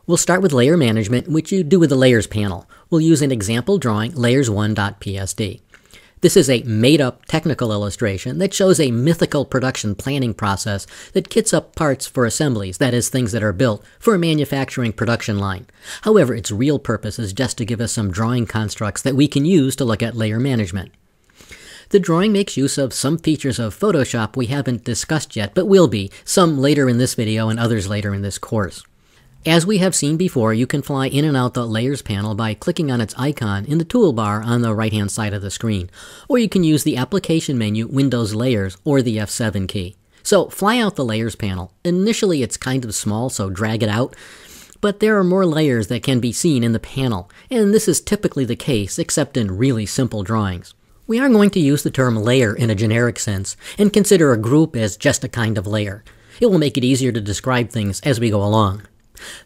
We'll start with layer management, which you do with the Layers panel. We'll use an example drawing, layers1.psd. This is a made-up technical illustration that shows a mythical production planning process that kits up parts for assemblies, that is, things that are built for a manufacturing production line. However, its real purpose is just to give us some drawing constructs that we can use to look at layer management. The drawing makes use of some features of Photoshop we haven't discussed yet, but will be, some later in this video and others later in this course. As we have seen before, you can fly in and out the Layers panel by clicking on its icon in the toolbar on the right-hand side of the screen, or you can use the application menu, Windows Layers, or the F7 key. So fly out the Layers panel. Initially it's kind of small, so drag it out, but there are more layers that can be seen in the panel, and this is typically the case, except in really simple drawings. We are going to use the term layer in a generic sense, and consider a group as just a kind of layer. It will make it easier to describe things as we go along.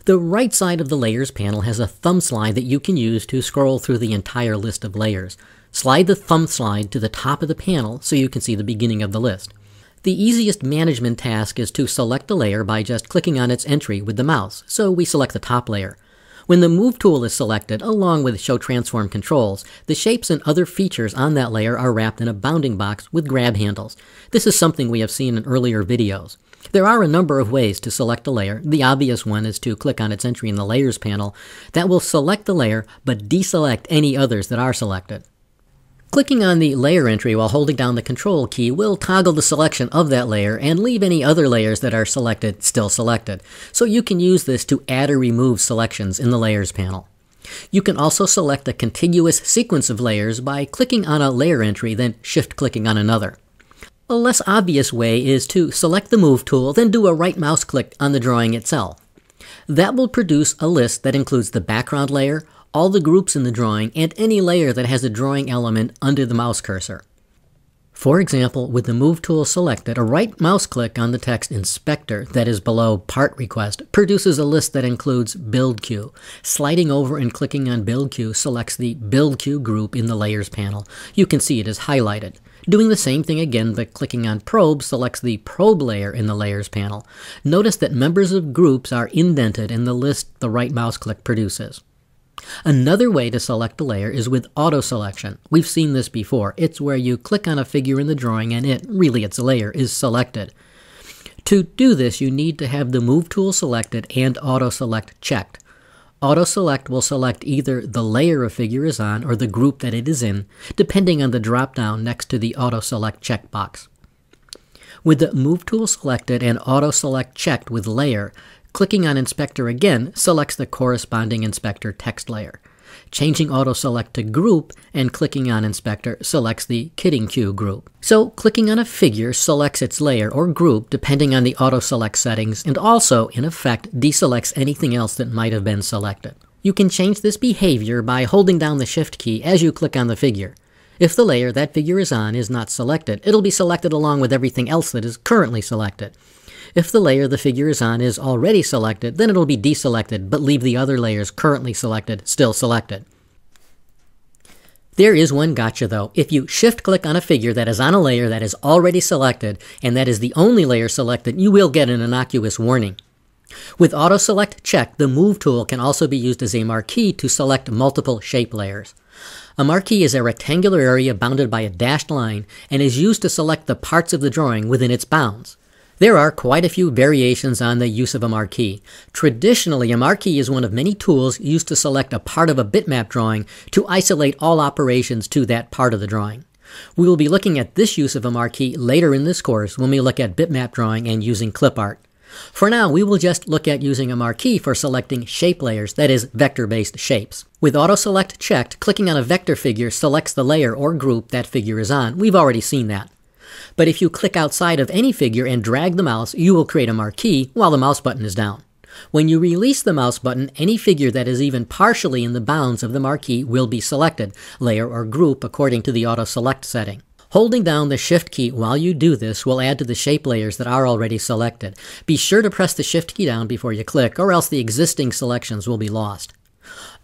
The right side of the Layers panel has a thumb slide that you can use to scroll through the entire list of layers. Slide the thumb slide to the top of the panel so you can see the beginning of the list. The easiest management task is to select a layer by just clicking on its entry with the mouse, so we select the top layer. When the Move tool is selected, along with Show Transform controls, the shapes and other features on that layer are wrapped in a bounding box with grab handles. This is something we have seen in earlier videos. There are a number of ways to select a layer. The obvious one is to click on its entry in the Layers panel. That will select the layer, but deselect any others that are selected. Clicking on the layer entry while holding down the Control key will toggle the selection of that layer and leave any other layers that are selected still selected. So you can use this to add or remove selections in the Layers panel. You can also select a contiguous sequence of layers by clicking on a layer entry, then shift-clicking on another. A less obvious way is to select the Move tool, then do a right mouse click on the drawing itself. That will produce a list that includes the background layer, all the groups in the drawing, and any layer that has a drawing element under the mouse cursor. For example, with the Move tool selected, a right mouse click on the text Inspector that is below Part Request produces a list that includes Build Queue. Sliding over and clicking on Build Queue selects the Build Queue group in the Layers panel. You can see it is highlighted. Doing the same thing again, but clicking on Probe selects the Probe layer in the Layers panel. Notice that members of groups are indented in the list the right mouse click produces. Another way to select a layer is with auto selection. We've seen this before. It's where you click on a figure in the drawing and its layer is selected. To do this, you need to have the Move tool selected and auto select checked. Auto select will select either the layer a figure is on or the group that it is in, depending on the drop-down next to the auto select checkbox. With the Move tool selected and auto select checked with layer, clicking on Inspector again selects the corresponding Inspector text layer. Changing auto select to group and clicking on Inspector selects the Kitting Queue group. So clicking on a figure selects its layer or group depending on the auto select settings, and also in effect deselects anything else that might have been selected. You can change this behavior by holding down the Shift key as you click on the figure. If the layer that figure is on is not selected, it'll be selected along with everything else that is currently selected. If the layer the figure is on is already selected, then it'll be deselected, but leave the other layers currently selected still selected. There is one gotcha though. If you shift-click on a figure that is on a layer that is already selected, and that is the only layer selected, you will get an innocuous warning. With Auto Select checked, the Move tool can also be used as a marquee to select multiple shape layers. A marquee is a rectangular area bounded by a dashed line and is used to select the parts of the drawing within its bounds. There are quite a few variations on the use of a marquee. Traditionally, a marquee is one of many tools used to select a part of a bitmap drawing to isolate all operations to that part of the drawing. We will be looking at this use of a marquee later in this course when we look at bitmap drawing and using clip art. For now, we will just look at using a marquee for selecting shape layers, that is, vector-based shapes. With Auto Select checked, clicking on a vector figure selects the layer or group that figure is on. We've already seen that. But if you click outside of any figure and drag the mouse, you will create a marquee while the mouse button is down. When you release the mouse button, any figure that is even partially in the bounds of the marquee will be selected, layer or group according to the Auto Select setting. Holding down the Shift key while you do this will add to the shape layers that are already selected. Be sure to press the Shift key down before you click, or else the existing selections will be lost.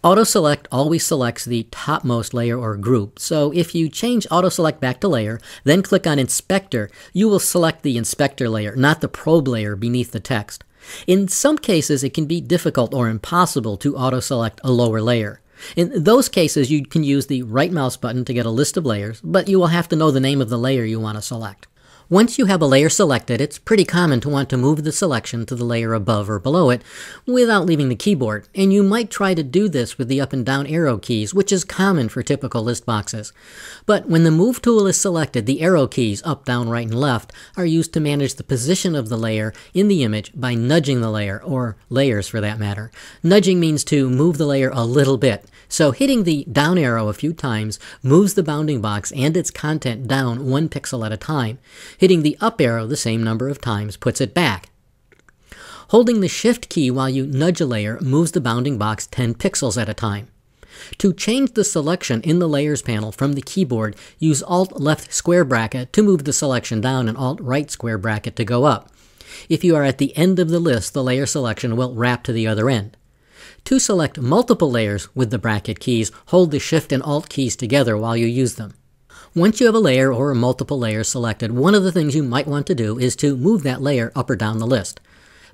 Auto Select always selects the topmost layer or group, so if you change Auto Select back to Layer, then click on Inspector, you will select the Inspector layer, not the Probe layer beneath the text. In some cases, it can be difficult or impossible to auto-select a lower layer. In those cases, you can use the right mouse button to get a list of layers, but you will have to know the name of the layer you want to select. Once you have a layer selected, it's pretty common to want to move the selection to the layer above or below it without leaving the keyboard, and you might try to do this with the up and down arrow keys, which is common for typical list boxes. But when the Move tool is selected, the arrow keys, up, down, right, and left, are used to manage the position of the layer in the image by nudging the layer, or layers for that matter. Nudging means to move the layer a little bit, so hitting the down arrow a few times moves the bounding box and its content down 1 pixel at a time. Hitting the up arrow the same number of times puts it back. Holding the Shift key while you nudge a layer moves the bounding box 10 pixels at a time. To change the selection in the Layers panel from the keyboard, use Alt left square bracket to move the selection down and Alt right square bracket to go up. If you are at the end of the list, the layer selection will wrap to the other end. To select multiple layers with the bracket keys, hold the Shift and Alt keys together while you use them. Once you have a layer or multiple layers selected, one of the things you might want to do is to move that layer up or down the list.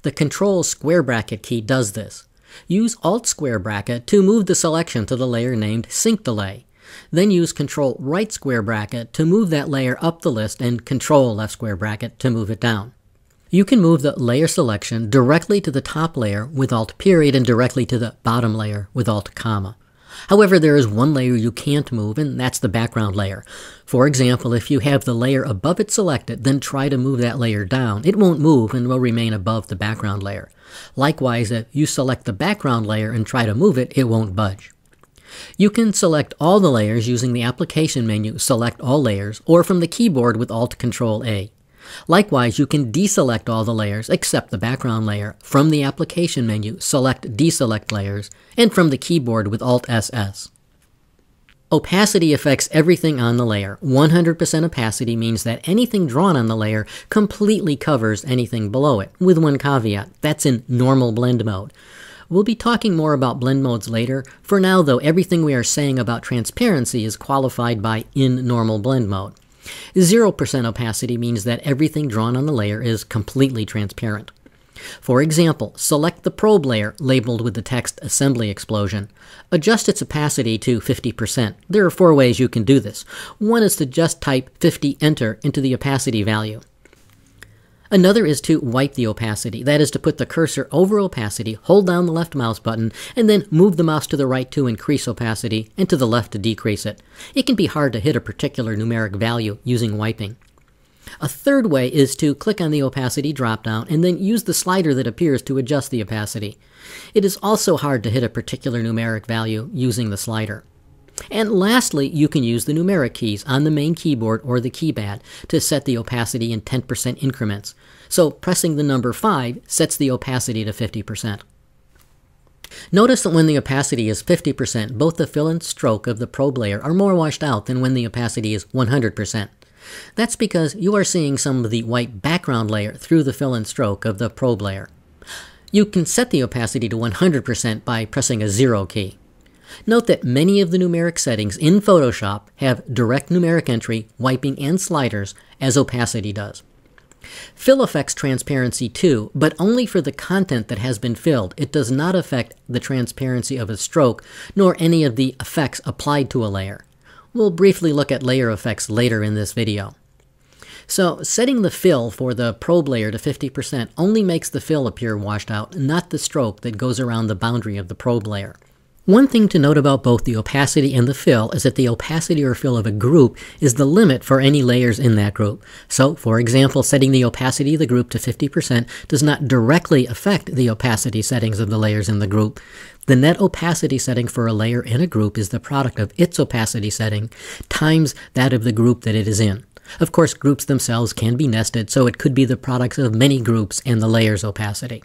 The Control square bracket key does this. Use Alt square bracket to move the selection to the layer named Sync Delay. Then use Control right square bracket to move that layer up the list and Control left square bracket to move it down. You can move the layer selection directly to the top layer with Alt period and directly to the bottom layer with Alt comma. However, there is one layer you can't move, and that's the background layer. For example, if you have the layer above it selected, then try to move that layer down. It won't move and will remain above the background layer. Likewise, if you select the background layer and try to move it, it won't budge. You can select all the layers using the application menu, Select All Layers, or from the keyboard with Alt-Control-A. Likewise, you can deselect all the layers except the background layer from the application menu, select Deselect Layers, and from the keyboard with Alt-SS. Opacity affects everything on the layer. 100% opacity means that anything drawn on the layer completely covers anything below it, with one caveat. That's in normal blend mode. We'll be talking more about blend modes later. For now, though, everything we are saying about transparency is qualified by in normal blend mode. 0% opacity means that everything drawn on the layer is completely transparent. For example, select the probe layer labeled with the text Assembly Explosion. Adjust its opacity to 50%. There are 4 ways you can do this. One is to just type 50 Enter into the opacity value. Another is to wipe the opacity. That is to put the cursor over opacity, hold down the left mouse button, and then move the mouse to the right to increase opacity and to the left to decrease it. It can be hard to hit a particular numeric value using wiping. A third way is to click on the opacity dropdown and then use the slider that appears to adjust the opacity. It is also hard to hit a particular numeric value using the slider. And lastly, you can use the numeric keys on the main keyboard or the keypad to set the opacity in 10% increments. So pressing the number 5 sets the opacity to 50%. Notice that when the opacity is 50%, both the fill and stroke of the probe layer are more washed out than when the opacity is 100%. That's because you are seeing some of the white background layer through the fill and stroke of the probe layer. You can set the opacity to 100% by pressing a 0 key. Note that many of the numeric settings in Photoshop have direct numeric entry, wiping, and sliders, as opacity does. Fill affects transparency too, but only for the content that has been filled. It does not affect the transparency of a stroke, nor any of the effects applied to a layer. We'll briefly look at layer effects later in this video. So, setting the fill for the probe layer to 50% only makes the fill appear washed out, not the stroke that goes around the boundary of the probe layer. One thing to note about both the opacity and the fill is that the opacity or fill of a group is the limit for any layers in that group. So, for example, setting the opacity of the group to 50% does not directly affect the opacity settings of the layers in the group. The net opacity setting for a layer in a group is the product of its opacity setting times that of the group that it is in. Of course, groups themselves can be nested, so it could be the products of many groups and the layer's opacity.